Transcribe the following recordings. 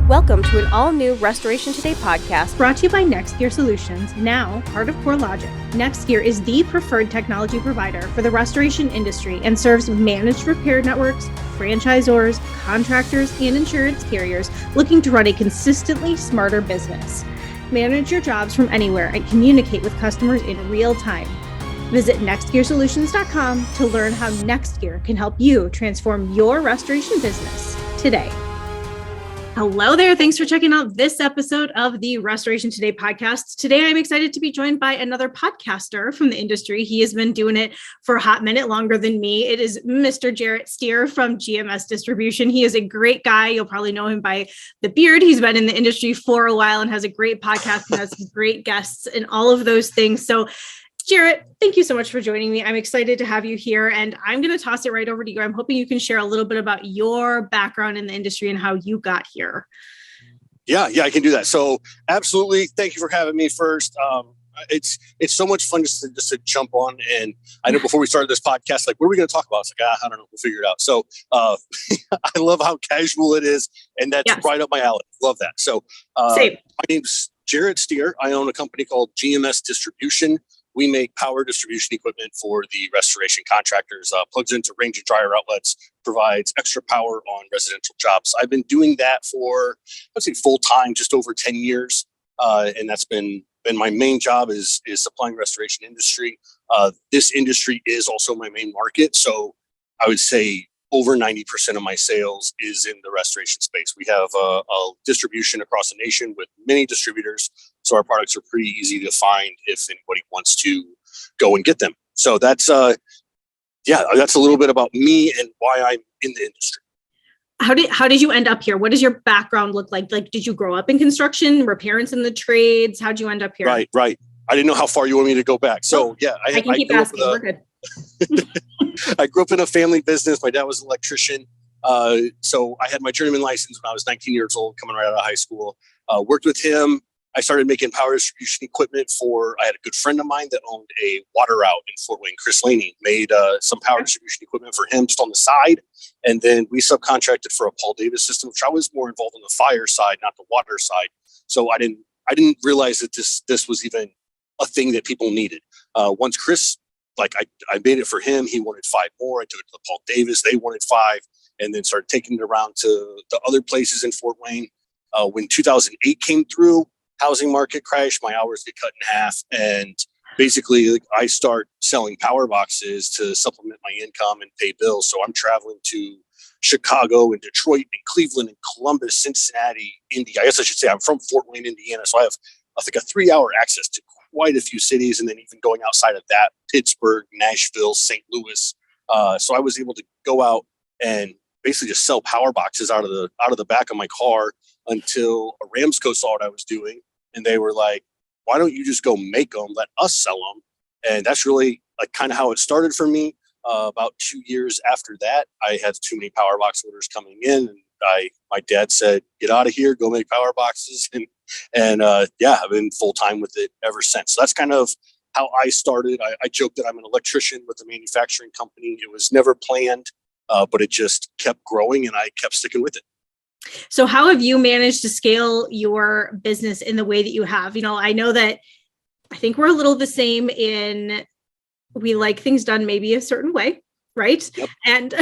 Welcome to an all-new Restoration Today podcast brought to you by NextGear Solutions, now part of CoreLogic. NextGear is the preferred technology provider for the restoration industry and serves managed repair networks, franchisors, contractors, and insurance carriers looking to run a consistently smarter business. Manage your jobs from anywhere and communicate with customers in real time. Visit nextgearsolutions.com to learn how NextGear can help you transform your restoration business today. Hello there. Thanks for checking out this episode of the Restoration Today podcast. Today, I'm excited to be joined by another podcaster from the industry. He has been doing it for a hot minute, longer than me. It is Mr. Gerrett Stier from GMS Distribution. He is a great guy. You'll probably know him by the beard. He's been in the industry for a while and has a great podcast and has great guests and all of those things. So Gerrett, thank you so much for joining me. I'm excited to have you here, and I'm going to toss it right over to you. I'm hoping you can share a little bit about your background in the industry and how you got here. Yeah, I can do that. So absolutely. Thank you for having me first. It's so much fun just to jump on. And I know before we started this podcast, like, what are we going to talk about? It's like, I don't know. We'll figure it out. So I love how casual it is. And that's right up my alley. Love that. So my name's Gerrett Stier. I own a company called GMS Distribution. We make power distribution equipment for the restoration contractors, plugs into range and dryer outlets, provides extra power on residential jobs. I've been doing that for, let's say, full time, just over 10 years. And that's been my main job is supplying restoration industry. This industry is also my main market. So I would say over 90% of my sales is in the restoration space. We have a distribution across the nation with many distributors. So our products are pretty easy to find if anybody wants to go and get them. So that's a little bit about me and why I'm in the industry. How did you end up here? What does your background look like? Like, did you grow up in construction? Were parents in the trades? How'd you end up here? Right. I didn't know how far you want me to go back. So I can keep asking. We're good. I grew up in a family business. My dad was an electrician. So I had my journeyman license when I was 19 years old, coming right out of high school. Worked with him. I started making power distribution equipment I had a good friend of mine that owned a water route in Fort Wayne. Chris Laney made some power distribution equipment for him just on the side. And then we subcontracted for a Paul Davis system, which I was more involved on the fire side, not the water side. So I didn't realize that this was even a thing that people needed. Once Chris, I made it for him. He wanted 5 more. I took it to the Paul Davis. They wanted 5, and then started taking it around to the other places in Fort Wayne. When 2008 came through, housing market crashed. My hours get cut in half, and basically, I start selling power boxes to supplement my income and pay bills. So I'm traveling to Chicago and Detroit and Cleveland and Columbus, Cincinnati, Indy. I guess I should say I'm from Fort Wayne, Indiana. So I have, I think, a 3-hour access to quite a few cities, and then even going outside of that, Pittsburgh, Nashville, St. Louis. So I was able to go out and basically just sell power boxes out of the back of my car until a Ramsco saw what I was doing, and they were like, "Why don't you just go make them? Let us sell them." And that's really kind of how it started for me. About 2 years after that, I had too many power box orders coming in, and my dad said, "Get out of here, go make power boxes." And I've been full time with it ever since. So that's kind of how I started. I joke that I'm an electrician with a manufacturing company. It was never planned, but it just kept growing, and I kept sticking with it. So how have you managed to scale your business in the way that you have? I know that I think we're a little the same in we like things done maybe a certain way, right? Yep. And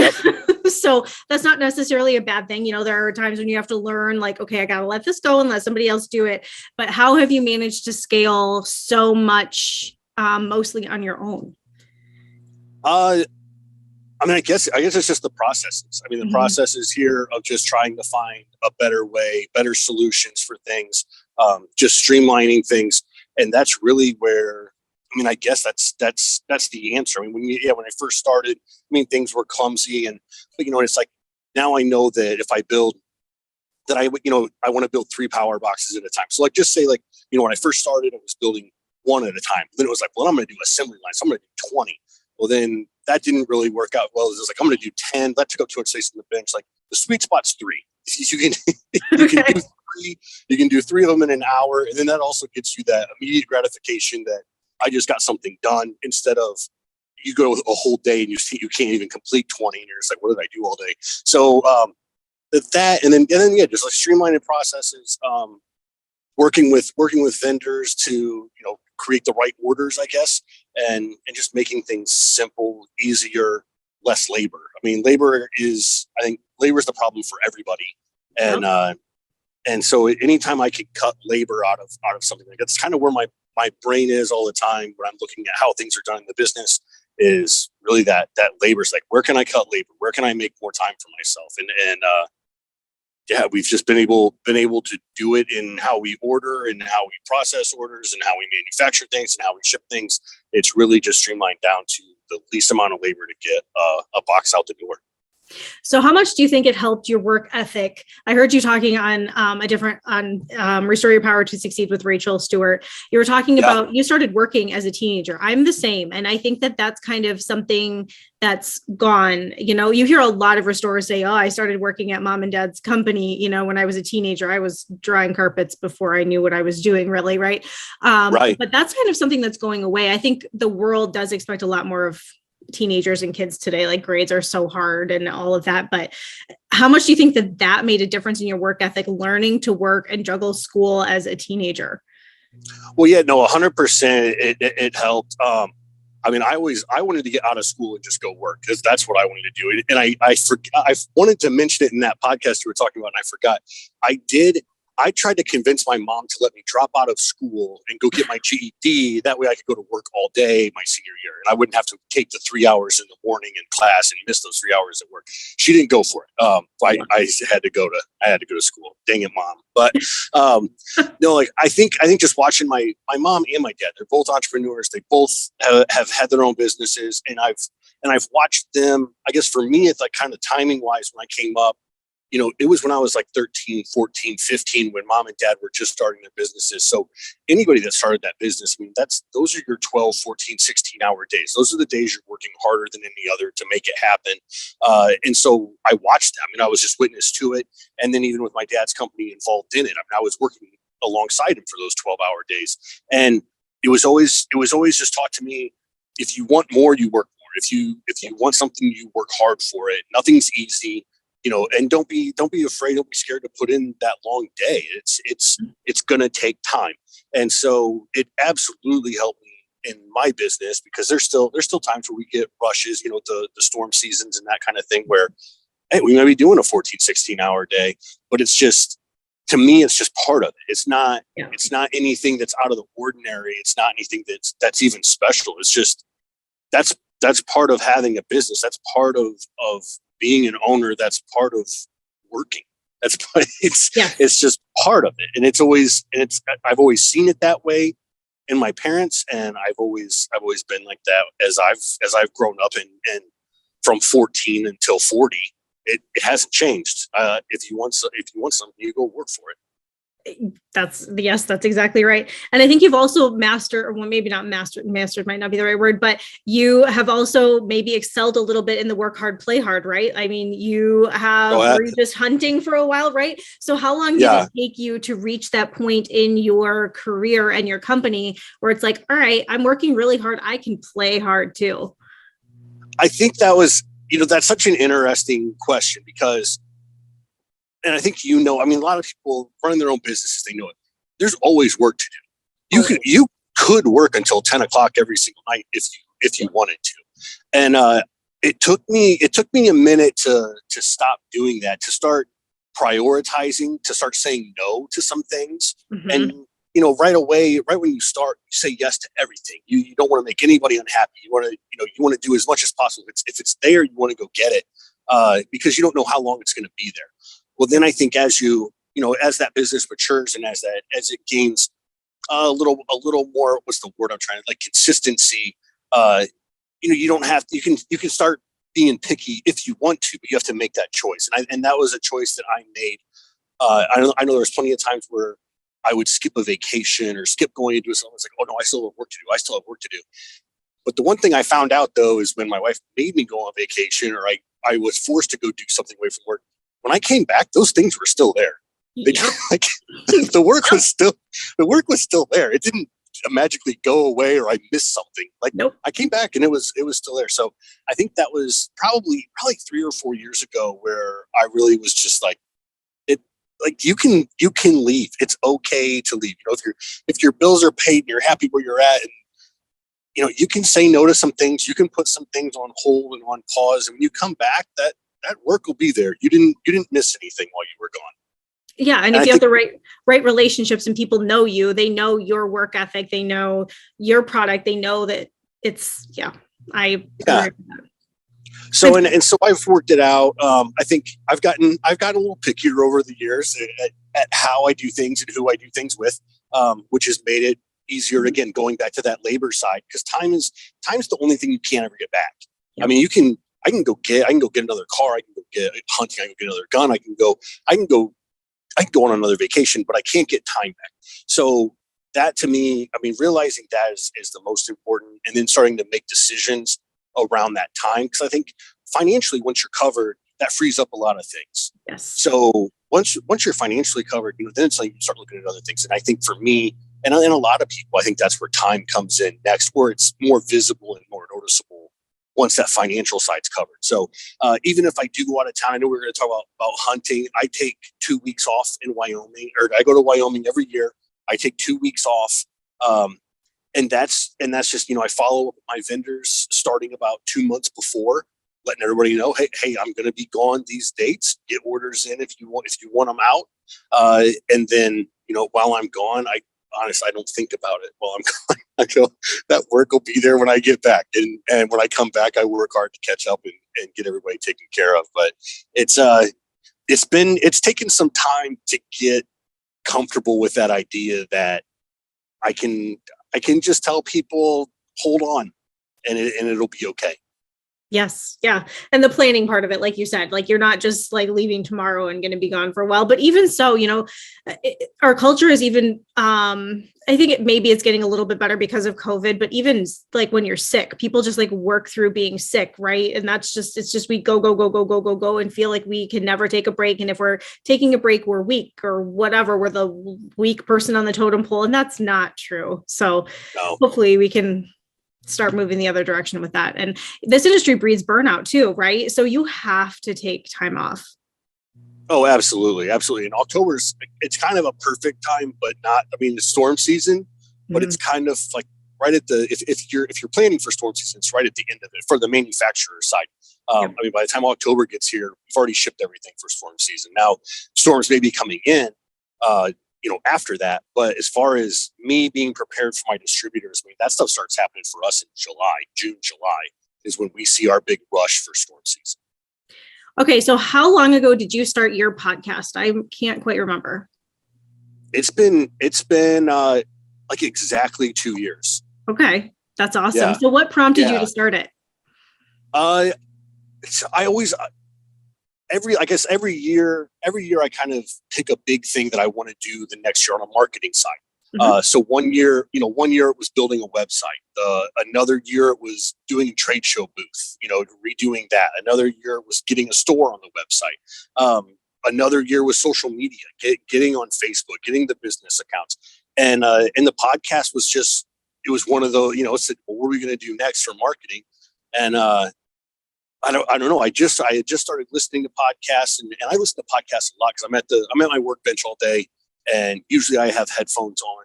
so that's not necessarily a bad thing. There are times when you have to learn, okay, I got to let this go and let somebody else do it. But how have you managed to scale so much, mostly on your own? I guess it's just the processes. The processes here of just trying to find a better way, better solutions for things, just streamlining things. And that's really where, I guess that's the answer. When I first started, things were clumsy, but it's like, now I know that if I build that, I want to build 3 power boxes at a time. So just say when I first started, I was building 1 at a time. Then it was like, well, I'm going to do assembly lines. So I'm going to do 20. Well, then that didn't really work out well. It was like, I'm going to do 10. That took up too much space on the bench. The sweet spot's 3. You can do 3. You can do 3 of them in an hour, and then that also gets you that immediate gratification that I just got something done, instead of you go a whole day and you can't even complete 20, and you're just like, what did I do all day? So that, and then yeah, just like streamlining processes, working with vendors to, create the right orders, I guess, and just making things simple, easier, less labor. I mean, labor is the problem for everybody, and so anytime I could cut labor out of something like that's kind of where my brain is all the time when I'm looking at how things are done in the business, is really that labor's like, where can I cut labor? Where can I make more time for myself? And yeah, we've just been able to do it in how we order and how we process orders and how we manufacture things and how we ship things. It's really just streamlined down to the least amount of labor to get a box out the door. So how much do you think it helped your work ethic? I heard you talking on Restore Your Power to Succeed with Rachel Stewart. You were talking about, you started working as a teenager. I'm the same. And I think that that's kind of something that's gone. You hear a lot of restorers say, I started working at mom and dad's company. When I was a teenager, I was drying carpets before I knew what I was doing, really. Right. Right. But that's kind of something that's going away. I think the world does expect a lot more of teenagers and kids today. Like, grades are so hard and all of that. But how much do you think that made a difference in your work ethic, learning to work and juggle school as a teenager? Well, yeah, no, 100%. It helped. I wanted to get out of school and just go work, because that's what I wanted to do. And I forgot, I wanted to mention it in that podcast you were talking about, and I forgot. I tried to convince my mom to let me drop out of school and go get my GED. That way I could go to work all day my senior year, and I wouldn't have to take the 3 hours in the morning in class and miss those 3 hours at work. She didn't go for it. I had to go to school. Dang it, Mom. But no, like I think just watching my mom and my dad, they're both entrepreneurs. They both have had their own businesses, and I've watched them. I guess for me, it's like kind of timing wise, when I came up, it was when I was like 13, 14, 15, when mom and dad were just starting their businesses. So anybody that started that business, I mean, those are your 12, 14, 16-hour days. Those are the days you're working harder than any other to make it happen. And so I watched them, and I was just witness to it. And then even with my dad's company involved in it, I mean, I was working alongside him for those 12-hour days. And it was always just taught to me, if you want more, you work more. If you want something, you work hard for it. Nothing's easy. And don't be afraid, don't be scared to put in that long day. It's going to take time. And so it absolutely helped me in my business, because there's still times where we get rushes, the storm seasons and that kind of thing, where, hey, we may be doing a 14, 16-hour day, but it's just, to me, it's just part of it. It's not anything that's out of the ordinary. It's not anything that's even special. It's just, that's part of having a business. That's part of being an owner. That's part of working. It's just part of it. And I've always seen it that way in my parents. And I've always been like that as I've grown up, and from 14 until 40, it hasn't changed. If you want something, you go work for it. That's exactly right. And I think you've also mastered, well, maybe not mastered might not be the right word, but you have also maybe excelled a little bit in the work hard, play hard, right? I mean, were you just hunting for a while, right? So how long did it take you to reach that point in your career and your company where it's like, all right, I'm working really hard, I can play hard too? I think that was, that's such an interesting question, because, and I think, I mean, a lot of people running their own businesses, they know it. There's always work to do. You could work until 10 o'clock every single night if you wanted to. And it took me a minute to stop doing that, to start prioritizing, to start saying no to some things. Mm-hmm. And right away, right when you start, you say yes to everything. You don't want to make anybody unhappy. You want to do as much as possible. If it's there, you want to go get it, because you don't know how long it's going to be there. Well, then I think as as that business matures, and as it gains a little more, what's the word I'm trying to, like, consistency, you don't have to, you can start being picky if you want to, but you have to make that choice. And that was a choice that I made. I know there was plenty of times where I would skip a vacation or skip going to do something. It's like, oh no, I still have work to do. I still have work to do. But the one thing I found out, though, is when my wife made me go on vacation, or I was forced to go do something away from work, when I came back, those things were still there. The work was still there. It didn't magically go away, or I missed something. Nope. I came back and it was still there. So I think that was probably 3 or 4 years ago, where I really was just like, like you can leave. It's okay to leave. If your bills are paid and you're happy where you're at, and you can say no to some things. You can put some things on hold and on pause. And when you come back, that work will be there. You didn't miss anything while you were gone. Yeah. And if you have the right relationships and people know you, they know your work ethic, they know your product, they know that it's, I agree with that. So, and so I've worked it out. I think I've gotten a little pickier over the years at how I do things and who I do things with, which has made it easier. Again, going back to that labor side, because time's the only thing you can't ever get back. Yep. I mean, I can go get another car. I can go get hunting. I can get another gun. I can go on another vacation, but I can't get time back. So that, to me, I mean, realizing that is the most important, and then starting to make decisions around that time. Because I think financially, once you're covered, that frees up a lot of things. Yes. So once you're financially covered, then it's like you start looking at other things. And I think for me, and a lot of people, I think that's where time comes in next, where it's more visible and more noticeable once that financial side's covered. So even if I do go out of town, I know we're going to talk about hunting. I take 2 weeks off in Wyoming, or I go to Wyoming every year. I take 2 weeks off. And that's just, I follow up with my vendors starting about 2 months before, letting everybody know, hey, I'm going to be gone these dates. Get orders in if you want them out. And then, while I'm gone, honestly, I don't think about it while I'm gone. I go, that work will be there when I get back. And when I come back, I work hard to catch up and get everybody taken care of. But it's taken some time to get comfortable with that idea that I can just tell people, hold on, and it'll be okay. Yes. Yeah. And the planning part of it, like you said, like you're not just like leaving tomorrow and going to be gone for a while, but even so, our culture is even, I think maybe it's getting a little bit better because of COVID, but even like when you're sick, people just like work through being sick. Right. And it's just, we go and feel like we can never take a break. And if we're taking a break, we're weak or whatever, we're the weak person on the totem pole. And that's not true. So Hopefully we can start moving the other direction with that. And this industry breeds burnout too, right? So you have to take time off. Oh, absolutely. Absolutely. And it's kind of a perfect time, but not, I mean, the storm season, but it's kind of like right at if you're planning for storm season, it's right at the end of it for the manufacturer side. I mean, by the time October gets here, we've already shipped everything for storm season. Now storms may be coming in, after that. But as far as me being prepared for my distributors, I mean, that stuff starts happening for us in June, July is when we see our big rush for storm season. Okay. So how long ago did you start your podcast? I can't quite remember. It's been like exactly 2 years. Okay. That's awesome. Yeah. So what prompted you to start it? I always, every year I kind of pick a big thing that I want to do the next year on a marketing side. So one year it was building a website. Another year it was doing a trade show booth, redoing that. Another year it was getting a store on the website. Another year was social media, getting on Facebook, getting the business accounts. And the podcast was just, it was one of those, it's what are we going to do next for marketing? And I don't know. I had just started listening to podcasts, and I listen to podcasts a lot because I'm at my workbench all day, and usually I have headphones on.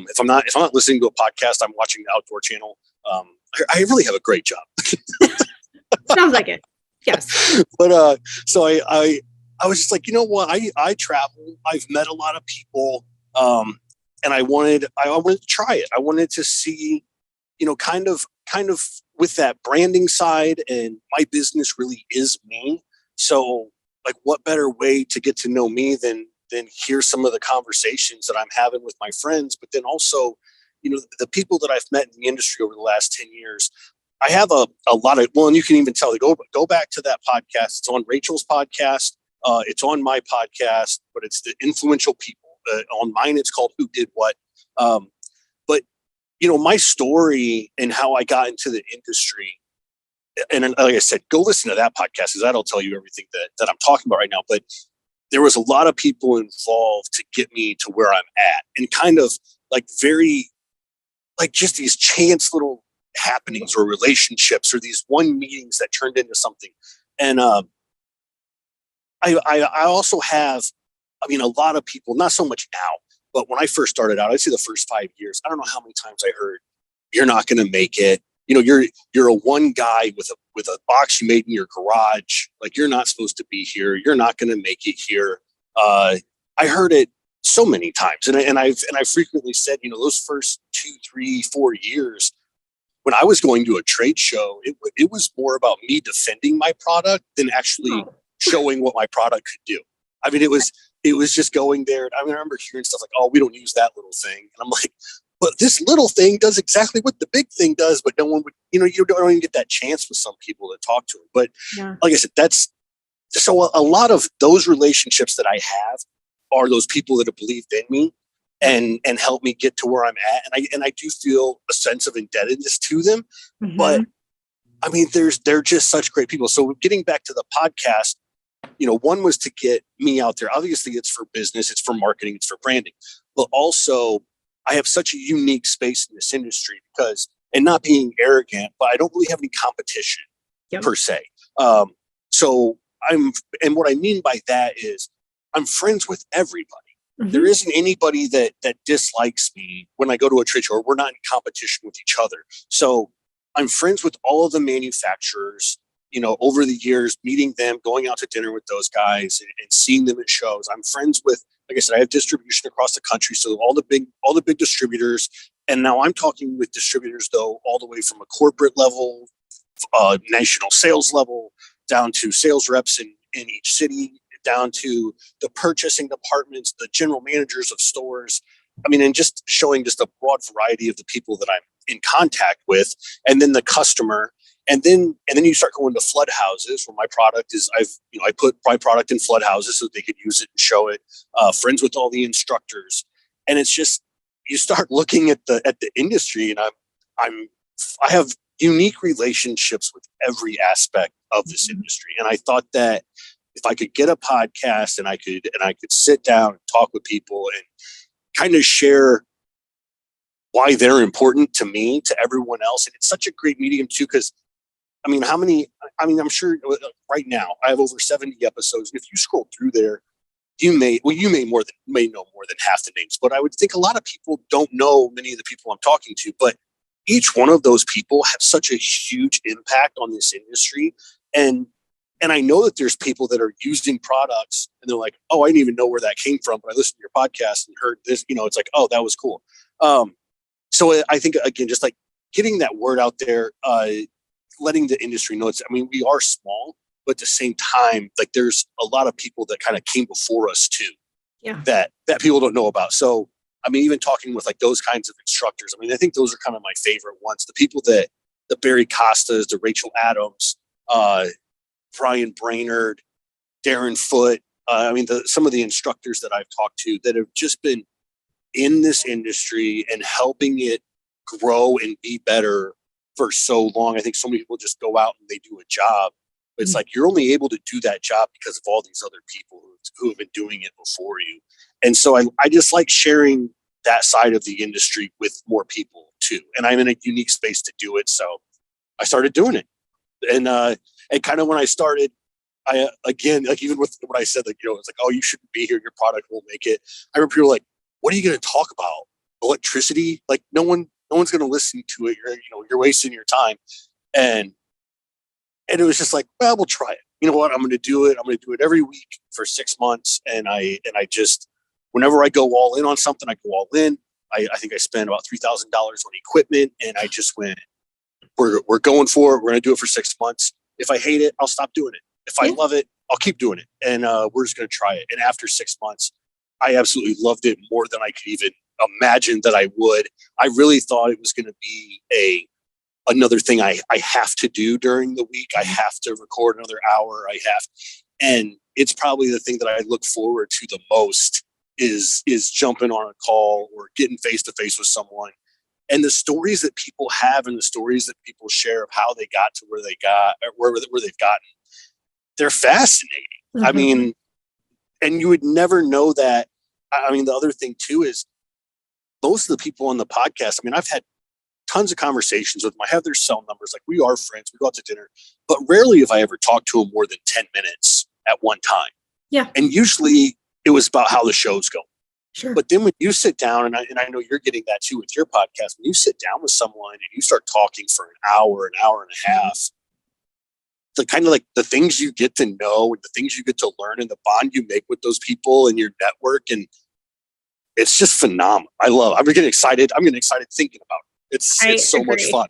If I'm not listening to a podcast, I'm watching the Outdoor Channel. I really have a great job. Sounds like it. Yes. But so I was just like, you know what? I travel. I've met a lot of people, and I wanted to try it. I wanted to see, kind of with that branding side, and my business really is me. So like, what better way to get to know me than hear some of the conversations that I'm having with my friends, but then also, the people that I've met in the industry over the last 10 years. I have a lot of, and you can even tell, go back to that podcast. It's on Rachel's podcast. It's on my podcast, but it's the influential people. On mine, it's called Who Did What. But my story and how I got into the industry, and like I said, go listen to that podcast because that'll tell you everything that I'm talking about right now. But there was a lot of people involved to get me to where I'm at, and kind of like very, like just these chance little happenings or relationships or these one meetings that turned into something. And I also have I mean, a lot of people, not so much now, but when I first started out, I'd say the first 5 years, I don't know how many times I heard, you're not going to make it. You're a one guy with a box you made in your garage. Like, you're not supposed to be here. You're not going to make it here. I heard it so many times. And I've frequently said, those first 2, 3, 4 years, when I was going to a trade show, it was more about me defending my product than actually showing what my product could do. I mean, it was just going there. I remember hearing stuff like, "Oh, we don't use that little thing," and I'm like, "But this little thing does exactly what the big thing does." But no one would, you don't even get that chance with some people to talk to them. But like I said, that's so a lot of those relationships that I have are those people that have believed in me and helped me get to where I'm at, and I do feel a sense of indebtedness to them. Mm-hmm. But I mean, they're just such great people. So getting back to the podcast, one was to get me out there. Obviously, it's for business, it's for marketing, it's for branding, but also I have such a unique space in this industry because, and not being arrogant, but I don't really have any competition per se. So and what I mean by that is I'm friends with everybody. Mm-hmm. There isn't anybody that dislikes me when I go to a trade show, or we're not in competition with each other. So I'm friends with all of the manufacturers, over the years, meeting them, going out to dinner with those guys and seeing them at shows. I'm friends with, like I said, I have distribution across the country. So all the big distributors. And now I'm talking with distributors, though, all the way from a corporate level, national sales level, down to sales reps in each city, down to the purchasing departments, the general managers of stores. I mean, and just showing just a broad variety of the people that I'm in contact with, and then the customer. And then you start going to flood houses where my product is, I put my product in flood houses so they could use it and show it. Friends with all the instructors. And it's just, you start looking at the industry, and I have unique relationships with every aspect of this industry. And I thought that if I could get a podcast and I could sit down and talk with people and kind of share why they're important to me, to everyone else. And it's such a great medium too, because I'm sure right now I have over 70 episodes. And if you scroll through there, you may know more than half the names, but I would think a lot of people don't know many of the people I'm talking to, but each one of those people have such a huge impact on this industry. And I know that there's people that are using products and they're like, "Oh, I didn't even know where that came from, but I listened to your podcast and heard this," it's like, "Oh, that was cool." So I think, again, just like getting that word out there, letting the industry know we are small, but at the same time, like, there's a lot of people that kind of came before us too, that people don't know about. So, even talking with like those kinds of instructors, I think those are kind of my favorite ones. The people the Barry Costas, the Rachel Adams, Brian Brainerd, Darren Foote. Some of the instructors that I've talked to that have just been in this industry and helping it grow and be better for so long. I think so many people just go out and they do a job. But it's like, you're only able to do that job because of all these other people who have been doing it before you. And so I just like sharing that side of the industry with more people too. And I'm in a unique space to do it. So I started doing it. And kind of when I started, again, like, even with what I said, like, it's like, "Oh, you shouldn't be here. Your product won't make it." I remember people like, "What are you going to talk about? Electricity? Like, no one's going to listen to it. You're wasting your time." And it was just like, "Well, we'll try it. You know what? I'm going to do it. I'm going to do it every week for 6 months." And I just, whenever I go all in on something, I go all in. I think I spent about $3,000 on equipment, and I just went, we're going for it. We're going to do it for 6 months. If I hate it, I'll stop doing it. If I love it, I'll keep doing it. And we're just going to try it. And after 6 months, I absolutely loved it more than I could even imagine that I would. I really thought it was going to be another thing I have to do during the week. I have to record another hour. And it's probably the thing that I look forward to the most is jumping on a call or getting face to face with someone. And the stories that people have and the stories that people share of how they got to where they got, or where they've gotten, they're fascinating. Mm-hmm. And you would never know that. The other thing too is most of the people on the podcast, I've had tons of conversations with them. I have their cell numbers. Like, we are friends. We go out to dinner, but rarely have I ever talked to them more than 10 minutes at one time. Yeah. And usually It was about how the show's going. Sure. But then when you sit down, and I know you're getting that too with your podcast, when you sit down with someone and you start talking for an hour and a half, the kind of like the things you get to know and the things you get to learn and the bond you make with those people and your network, and it's just phenomenal. I'm getting excited. I'm getting excited thinking about it. It's so much fun.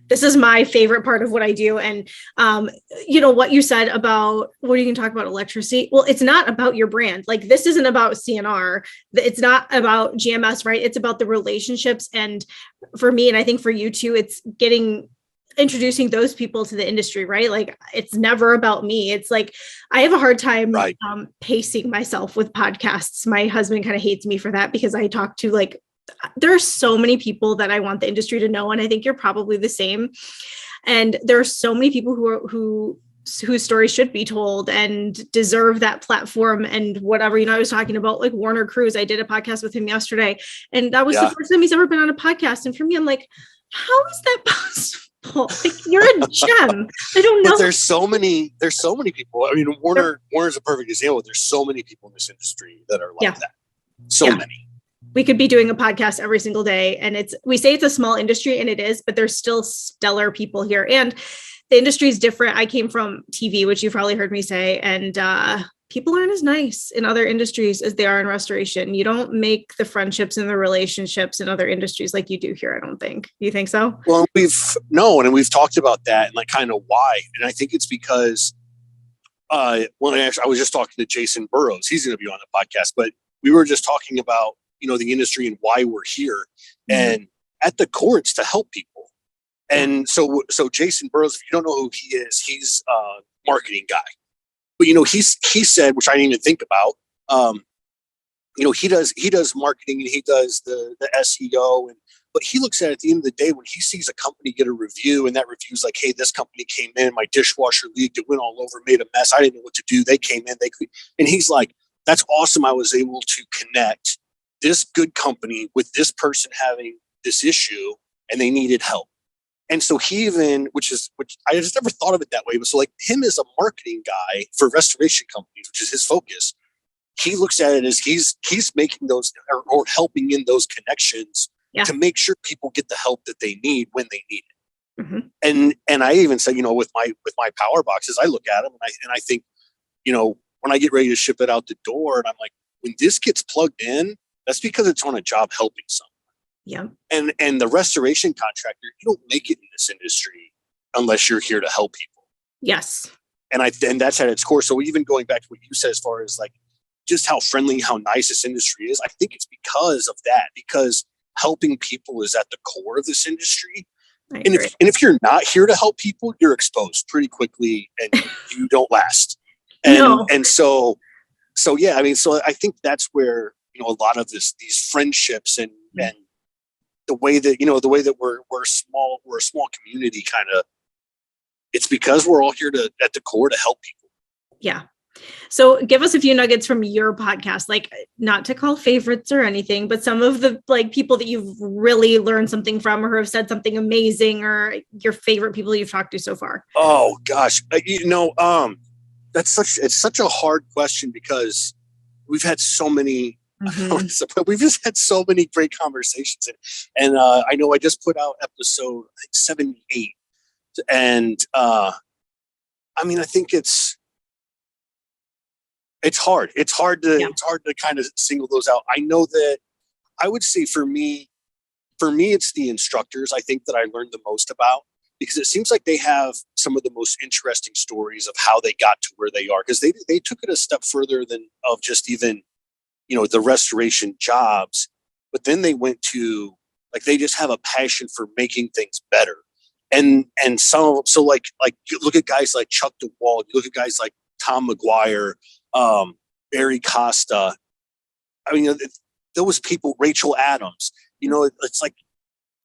This is my favorite part of what I do. And, what you said about what are you going to talk about electricity? Well, it's not about your brand. Like, this isn't about CNR. It's not about GMS, right? It's about the relationships. And for me, and I think for you too, it's introducing those people to the industry, right? Like, it's never about me. It's like, I have a hard time pacing myself with podcasts. My husband kind of hates me for that because I talk to there are so many people that I want the industry to know. And I think you're probably the same. And there are so many people whose stories should be told and deserve that platform and whatever. I was talking about like Warner Cruz. I did a podcast with him yesterday, and that was the first time he's ever been on a podcast. And for me, I'm like, how is that possible? Like, you're a gem. I don't know. But there's so many people. I mean, Warner's a perfect example. There's so many people in this industry that are like that. So many. We could be doing a podcast every single day. And we say it's a small industry, and it is, but there's still stellar people here. And the industry is different. I came from TV, which you've probably heard me say, and people aren't as nice in other industries as they are in restoration. You don't make the friendships and the relationships in other industries like you do here, I don't think. You think so? Well, we've talked about that and like kind of why. And I think it's because I was just talking to Jason Burrows. He's going to be on the podcast, but we were just talking about the industry and why we're here. And at the core, it's to help people. And so Jason Burrows, if you don't know who he is, he's a marketing guy. But he said, which I didn't even think about, he does marketing and he does the SEO, but he looks at it at the end of the day when he sees a company get a review and that review's like, hey, this company came in, my dishwasher leaked, it went all over, made a mess, I didn't know what to do. They came in, and he's like, that's awesome. I was able to connect this good company with this person having this issue and they needed help. And so he even, which I just never thought of it that way, but so like him as a marketing guy for restoration companies, which is his focus, he looks at it as he's making those or helping in those connections to make sure people get the help that they need when they need it. Mm-hmm. And I even said, with my power boxes, I look at them and I think, when I get ready to ship it out the door, and I'm like, when this gets plugged in, that's because it's on a job helping someone. Yeah. And the restoration contractor, you don't make it in this industry unless you're here to help people. Yes. And that's at its core. So even going back to what you said, as far as like just how friendly, how nice this industry is, I think it's because of that, because helping people is at the core of this industry. And if you're not here to help people, you're exposed pretty quickly and you don't last. And so yeah, I mean, so I think that's where, a lot of these friendships and the way that we're a small community kind of, it's because we're all here at the core to help people. Yeah. So give us a few nuggets from your podcast, like not to call favorites or anything, but some of the people that you've really learned something from or have said something amazing, or your favorite people you've talked to so far. Oh gosh. It's such a hard question because we've had so many, we've just had so many great conversations. And I know I just put out episode 78 and I think it's hard. It's hard to kind of single those out. I know that I would say for me, it's the instructors I think that I learned the most about, because it seems like they have some of the most interesting stories of how they got to where they are. Because they took it a step further than of just even, the restoration jobs, but then they went to they just have a passion for making things better. And so you look at guys like Chuck DeWald, you look at guys like Tom McGuire, Barry Costa. I mean, those people, Rachel Adams, it's like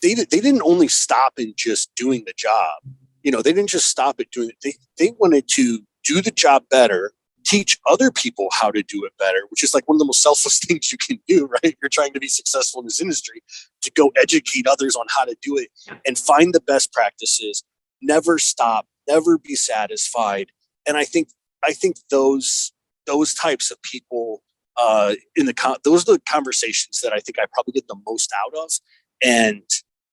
they didn't only stop in just doing the job. They didn't just stop at doing it. They wanted to do the job better, teach other people how to do it better, which is like one of the most selfless things you can do, right? You're trying to be successful in this industry, to go educate others on how to do it and find the best practices, never stop, never be satisfied. And I think those types of people those are the conversations that I think I probably get the most out of, and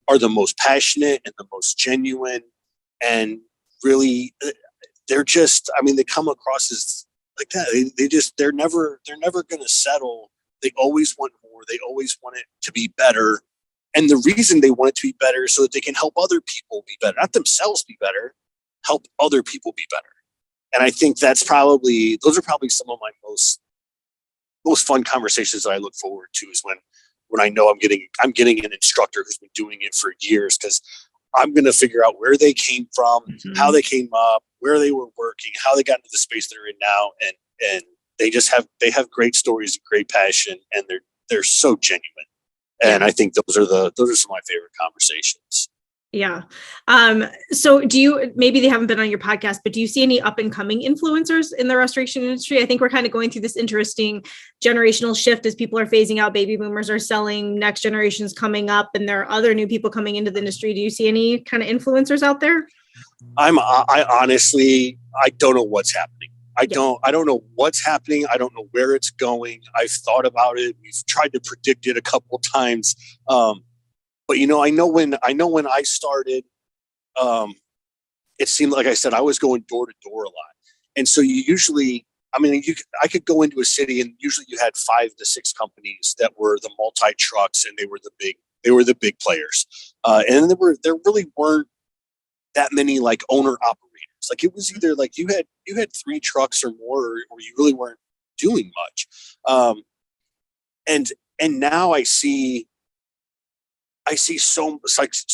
are the most passionate and the most genuine, and really they're just, I mean, they come across as like that. They're never going to settle. They always want more. They always want it to be better. And the reason they want it to be better is so that they can help other people be better, not themselves be better, help other people be better. And I think those are probably some of my most fun conversations that I look forward to, is when I know I'm getting an instructor who's been doing it for years, because I'm going to figure out where they came from, how they came up, where they were working, how they got into the space they're in now. And they have great stories and great passion, and they're so genuine. And I think those are some of my favorite conversations. Yeah. So maybe they haven't been on your podcast, but do you see any up and coming influencers in the restoration industry? I think we're kind of going through this interesting generational shift as people are phasing out, baby boomers are selling, next generation's coming up, and there are other new people coming into the industry. Do you see any kind of influencers out there? I honestly, I don't know what's happening. I don't know what's happening. I don't know where it's going. I've thought about it. We've tried to predict it a couple of times. But I know when I started, it seemed, like I said, I was going door to door a lot. And so I could go into a city, and usually you had 5 to 6 companies that were the multi trucks, and they were the big players. And there really weren't that many like owner operators. Like, it was either like you had 3 trucks or more, or you really weren't doing much. And now I see so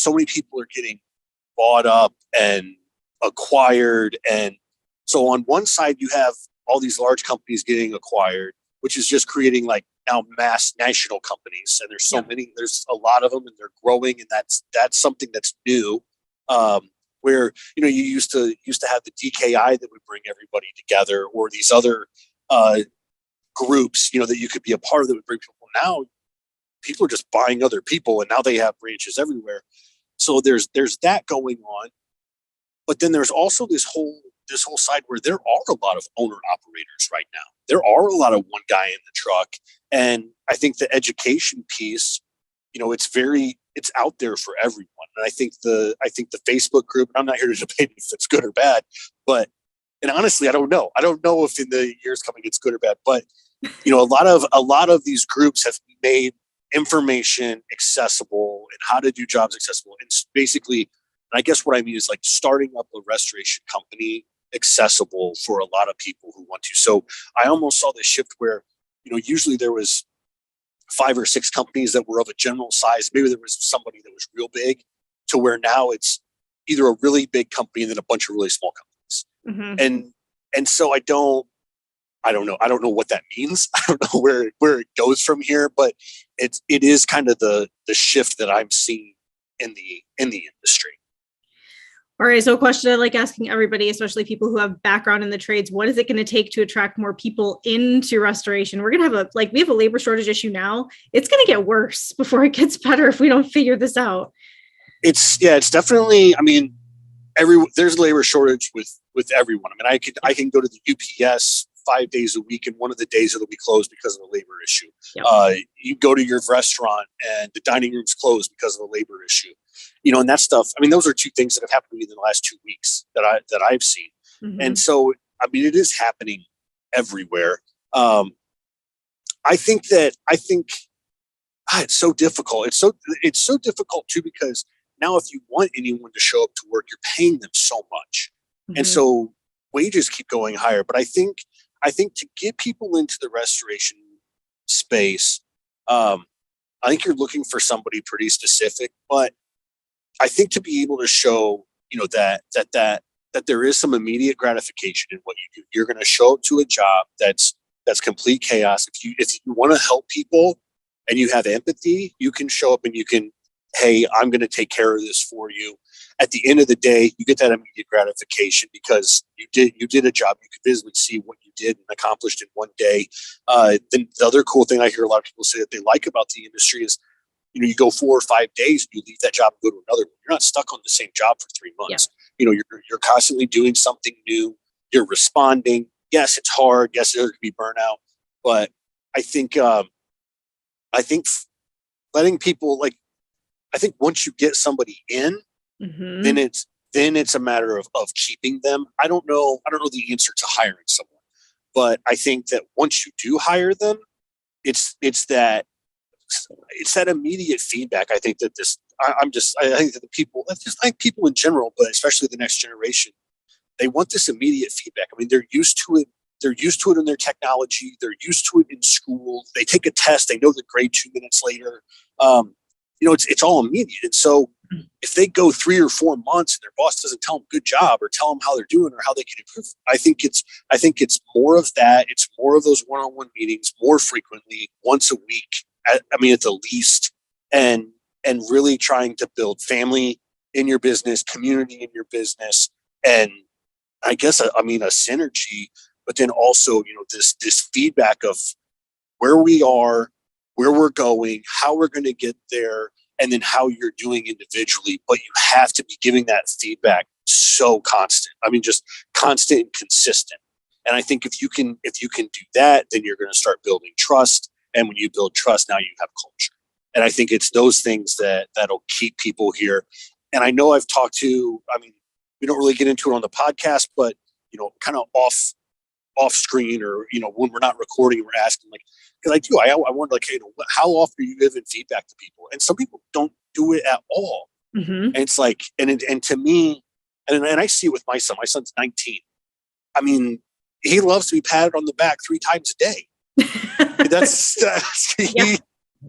many people are getting bought up and acquired. And so on one side, you have all these large companies getting acquired, which is just creating like now mass national companies. And there's a lot of them, and they're growing. And that's something that's new. Where, you used to have the DKI that would bring everybody together, or these other groups, that you could be a part of that would bring people. Now people are just buying other people, and now they have branches everywhere. So there's that going on. But then there's also this whole side where there are a lot of owner operators right now. There are a lot of one guy in the truck. And I think the education piece, it's out there for everyone. And I think the Facebook group, I'm not here to debate if it's good or bad, and honestly, I don't know. I don't know if in the years coming it's good or bad, but a lot of these groups have made information accessible and how to do jobs accessible. And basically, and I guess what I mean is like starting up a restoration company accessible for a lot of people who want to. So I almost saw this shift where, usually there was 5 or 6 companies that were of a general size. Maybe there was somebody that was real big, to where now it's either a really big company and then a bunch of really small companies. Mm-hmm. And so I don't know. I don't know what that means. I don't know where it goes from here, but it is kind of the shift that I'm seeing in the industry. All right. So a question I like asking everybody, especially people who have background in the trades, what is it going to take to attract more people into restoration? We're going to have we have a labor shortage issue now. It's going to get worse before it gets better if we don't figure this out. It's definitely, there's labor shortage with everyone. I can go to the UPS 5 days a week, and one of the days it'll be closed because of the labor issue. Yep. You go to your restaurant and the dining room's closed because of the labor issue. And that stuff. Those are 2 things that have happened to me in the last 2 weeks that I've seen. Mm-hmm. And so, it is happening everywhere. I think it's so difficult. It's so difficult too, because now if you want anyone to show up to work, you're paying them so much. Mm-hmm. And so wages keep going higher. But I think to get people into the restoration space, I think you're looking for somebody pretty specific. But I think to be able to show, that there is some immediate gratification in what you do. You're going to show up to a job that's complete chaos. If you want to help people and you have empathy, you can show up and you can, hey, I'm going to take care of this for you. At the end of the day, you get that immediate gratification because you did a job. You could visibly see what you did and accomplished in one day. Then the other cool thing I hear a lot of people say that they like about the industry is, you go 4 or 5 days and you leave that job and go to another one. You're not stuck on the same job for 3 months. Yeah. You're constantly doing something new. You're responding. Yes, it's hard. Yes, there could be burnout, but I think letting people I think once you get somebody in, then it's a matter of keeping them. I don't know the answer to hiring someone, but I think that once you do hire them, it's that immediate feedback. I think that I think that the people, I think people in general, but especially the next generation, they want this immediate feedback. I mean, they're used to it. They're used to it in their technology. They're used to it in school. They take a test. They know the grade 2 minutes later. It's all immediate. And so if they go 3 or 4 months and their boss doesn't tell them good job or tell them how they're doing or how they can improve, I think it's more of that. It's more of those one-on-one meetings more frequently, once a week. At the least, and really trying to build family in your business, community in your business, and I guess a synergy. But then also, this feedback of where we are, where we're going, how we're going to get there, and then how you're doing individually. But you have to be giving that feedback so constant. Just constant and consistent. And I think if you can do that, then you're going to start building trust. And when you build trust, now you have culture. And I think it's those things that'll keep people here. And I know I've talked to, we don't really get into it on the podcast, but, kind of off screen or, when we're not recording, we're asking because I wonder how often are you giving feedback to people? And some people don't do it at all. Mm-hmm. And it's and to me, and I see it with my son. My son's 19. He loves to be patted on the back 3 times a day.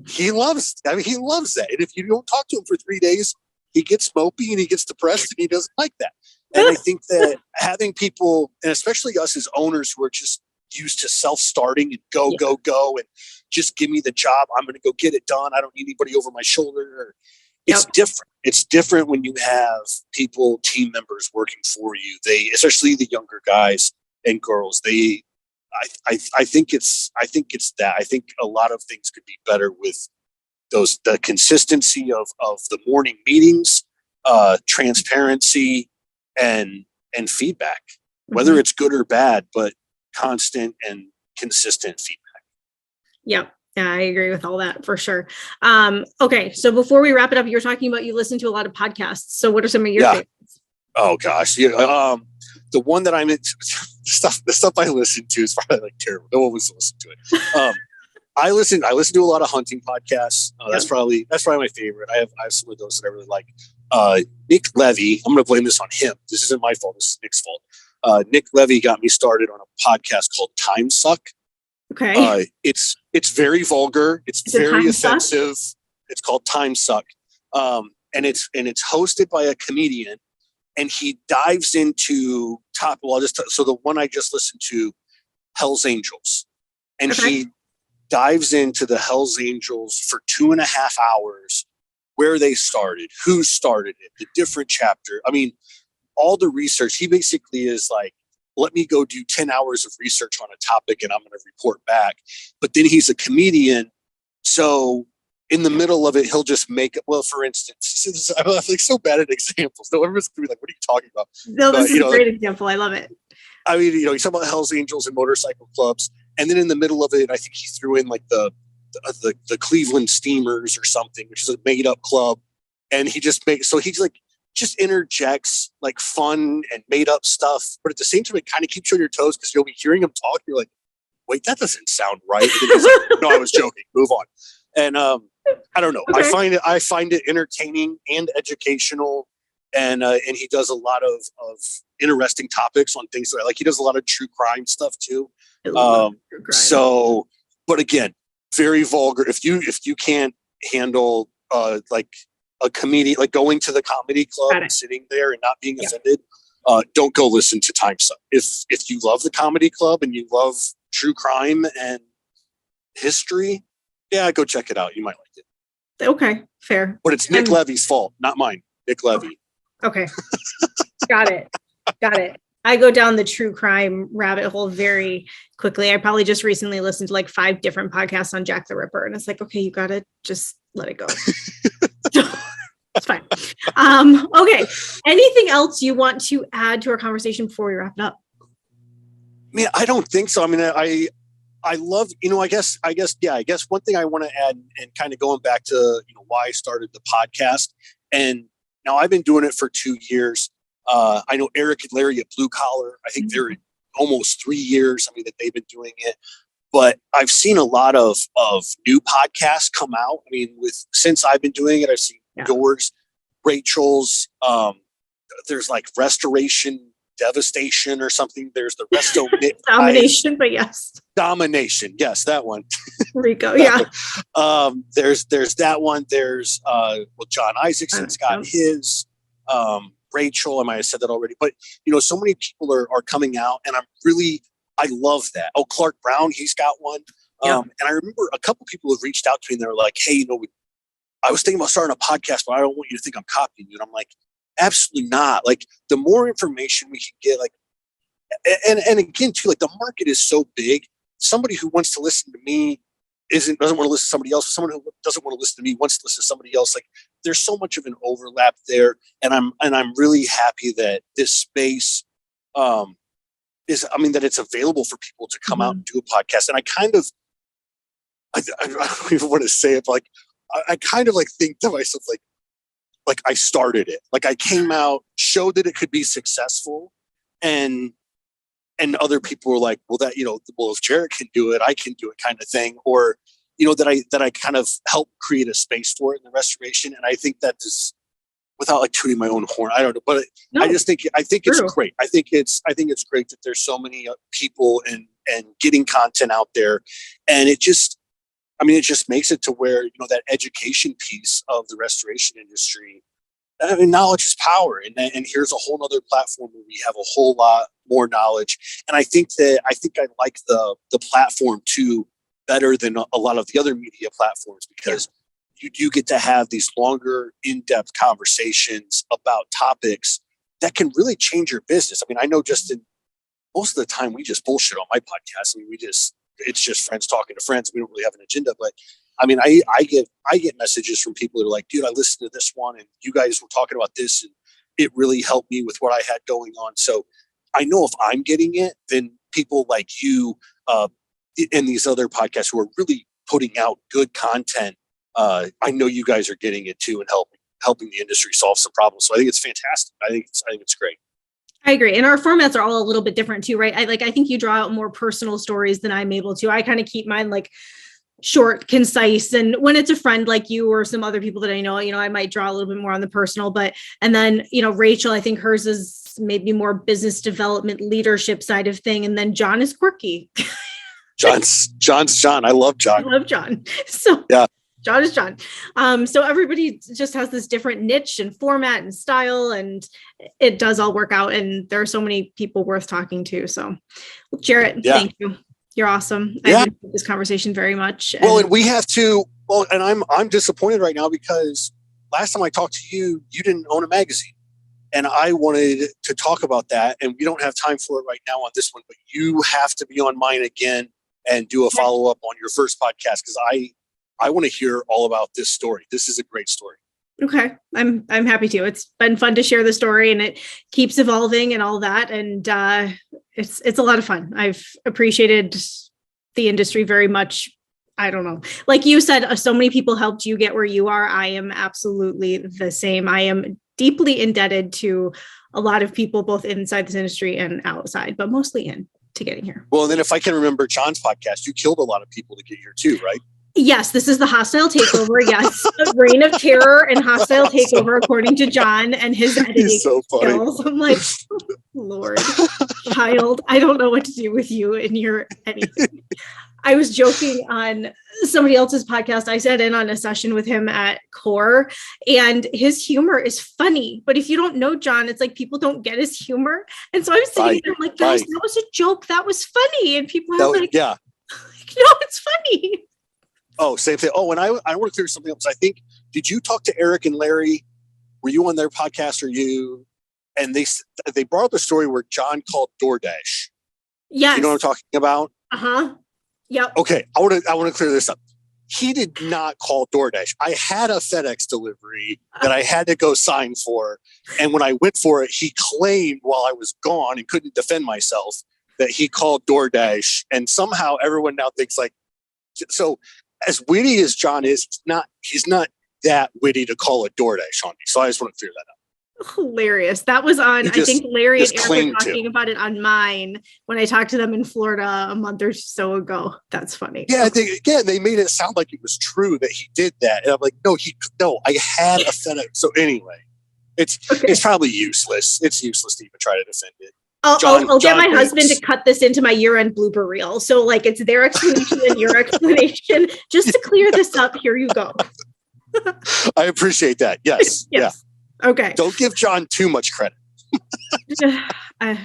He loves that. And if you don't talk to him for 3 days, he gets mopey and he gets depressed and he doesn't like that. And I think that having people, and especially us as owners who are just used to self-starting and go, and just give me the job. I'm going to go get it done. I don't need anybody over my shoulder. It's different. It's different when you have people, team members working for you. Especially the younger guys and girls, I think it's that. I think a lot of things could be better with the consistency of the morning meetings, transparency, and feedback, whether it's good or bad, but constant and consistent feedback. Yep. Yeah, I agree with all that for sure. Okay. So before we wrap it up, you were talking about you listen to a lot of podcasts. So what are some of your favorites? Oh gosh. The one that I'm into, the stuff I listen to is probably terrible. No one wants to listen to it. I listen to a lot of hunting podcasts. That's probably my favorite. I have some of those that I really like. Nick Levy, I'm going to blame this on him. This isn't my fault. This is Nick's fault. Nick Levy got me started on a podcast called Time Suck. Okay. It's very vulgar. It's very offensive. It's called Time Suck. And it's hosted by a comedian, and he dives into so the one I just listened to, Hell's Angels, and he dives into the Hell's Angels for 2.5 hours, where they started, who started it, the different chapter. All the research. He basically is let me go do 10 hours of research on a topic and I'm going to report back. But then he's a comedian. So in the middle of it, he'll just make it. Well, for instance, I'm so bad at examples. No, everyone's going to be like, what are you talking about? No, this is a great example. I love it. He's talking about Hell's Angels and motorcycle clubs. And then in the middle of it, I think he threw in the Cleveland Steamers or something, which is a made up club. And he just just interjects fun and made up stuff. But at the same time, it kind of keeps you on your toes because you'll be hearing him talk. You're like, wait, that doesn't sound right. And then he's like, no, I was joking. Move on. And I don't know. Okay. I find it entertaining and educational. And he does a lot of interesting topics on things that I like. He does a lot of true crime stuff too. So, but again, very vulgar. If you can't handle a comedian, going to the comedy club and sitting there and not being offended, don't go listen to Time Suck. If you love the comedy club and you love true crime and history, go check it out. You might like it. Okay, fair. But it's Nick Levy's fault, not mine. Nick Levy. Okay. Got it. I go down the true crime rabbit hole very quickly. I probably just recently listened to 5 different podcasts on Jack the Ripper. And it's okay, you got to just let it go. It's fine. Okay. Anything else you want to add to our conversation before we wrap it up? I don't think so. I love, I guess one thing I want to add and kind of going back to, why I started the podcast. And now I've been doing it for 2 years. I know Eric and Larry at Blue Collar. I think they're almost 3 years. I mean, that they've been doing it. But I've seen a lot of new podcasts come out. I mean, since I've been doing it, I've seen yours, Rachel's. There's like Restoration Devastation or something. There's the Resto Domination, but yes. Domination. Yes, that one. Rico, yeah. There's that one. There's John Isaacson's got his. Rachel, I might have said that already, but so many people are coming out, and I love that. Oh, Clark Brown, he's got one. And I remember a couple people have reached out to me and they're like, hey, I was thinking about starting a podcast, but I don't want you to think I'm copying you. And I'm like, absolutely not. Like, the more information we can get, like, and again too, like, the market is so big. Somebody who wants to listen to me doesn't want to listen to somebody else. Someone who doesn't want to listen to me wants to listen to somebody else. Like, there's so much of an overlap there. And I'm really happy that this space, that it's available for people to come out and do a podcast. And I don't even want to say it, but like, I kind of like think to myself, like I started it, like I came out, showed that it could be successful, and other people were like, well, if Gerrett can do it, I can do it, kind of thing. Or, that I kind of helped create a space for it in the restoration. And I think that is, without like tooting my own horn, I don't know, but I think it's great. I think it's great that there's so many people and getting content out there. And it just makes it to where, that education piece of the restoration industry, I mean, knowledge is power. And here's a whole nother platform where we have a whole lot more knowledge. And I think I like the platform too better than a lot of the other media platforms, because you do get to have these longer, in-depth conversations about topics that can really change your business. I mean, I know most of the time we just bullshit on my podcast. I mean, it's just friends talking to friends. We don't really have an agenda, but I mean, I get messages from people that are like, dude, I listened to this one and you guys were talking about this and it really helped me with what I had going on. So I know if I'm getting it, then people like you and these other podcasts who are really putting out good content, I know you guys are getting it too and helping the industry solve some problems. So I think it's fantastic. I think it's great. I agree. And our formats are all a little bit different too, right? I think you draw out more personal stories than I'm able to. I kind of keep mine like short, concise. And when it's a friend like you or some other people that I know, I might draw a little bit more on the personal, and then, Rachel, I think hers is maybe more business development, leadership side of thing. And then John is quirky. John's John. I love John. So yeah. John is John. So everybody just has this different niche and format and style, and it does all work out. And there are so many people worth talking to. So Gerrett, thank you. You're awesome. I enjoyed this conversation very much. And we have to, and I'm disappointed right now because last time I talked to you, you didn't own a magazine. And I wanted to talk about that. And we don't have time for it right now on this one, but you have to be on mine again and do a follow-up on your first podcast, because I want to hear all about this story. This is a great story. Okay. I'm happy to. It's been fun to share the story, and it keeps evolving and all that. And it's a lot of fun. I've appreciated the industry very much. I don't know. Like you said, so many people helped you get where you are. I am absolutely the same. I am deeply indebted to a lot of people, both inside this industry and outside, but mostly in to getting here. Well, and then if I can remember John's podcast, you killed a lot of people to get here too, right? Yes, this is the hostile takeover. Yes, reign of terror and hostile takeover, according to John and his editing skills. I'm like, Lord, child, I don't know what to do with you and your anything. I was joking on somebody else's podcast. I sat in on a session with him at Core, and his humor is funny. But if you don't know John, it's like people don't get his humor. And so I was sitting there like, guys, that was a joke. That was funny. And people are like, no, it's funny. Oh, same thing. Oh, and I want to clear something up. I think, did you talk to Eric and Larry? Were you on their podcast or you? And they brought up the story where John called DoorDash. Yes. You know what I'm talking about? Uh-huh. Yep. Okay. I want to clear this up. He did not call DoorDash. I had a FedEx delivery that I had to go sign for. And when I went for it, he claimed while I was gone and couldn't defend myself that he called DoorDash, and somehow everyone now thinks like, so as witty as John is, he's not that witty to call a DoorDash on me. So I just want to figure that out. Hilarious. That was on, Just- I think Larry and just Eric were claimed to. talking about it on mine when I talked to them in Florida a month or so ago. That's funny. Yeah, they made it sound like it was true that he did that. And I'm like, no, I had a FedEx. So anyway, it's probably useless. It's useless to even try to defend it. I'll get my John husband wins. to cut this into my year-end blooper reel. So like it's their explanation and your explanation. Just to clear this up, here you go. I appreciate that. Yes. Yeah. Okay. Don't give John too much credit.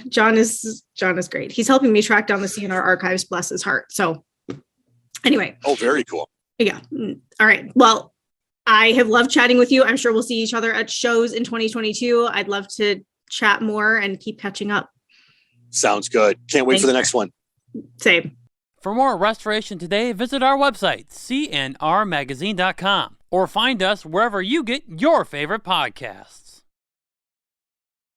John is great. He's helping me track down the CNR archives, bless his heart. So anyway. Oh, very cool. Yeah. All right. Well, I have loved chatting with you. I'm sure we'll see each other at shows in 2022. I'd love to chat more and keep catching up. Sounds good. Can't wait for the next one. Same. For more Restoration Today, visit our website, cnrmagazine.com, or find us wherever you get your favorite podcasts.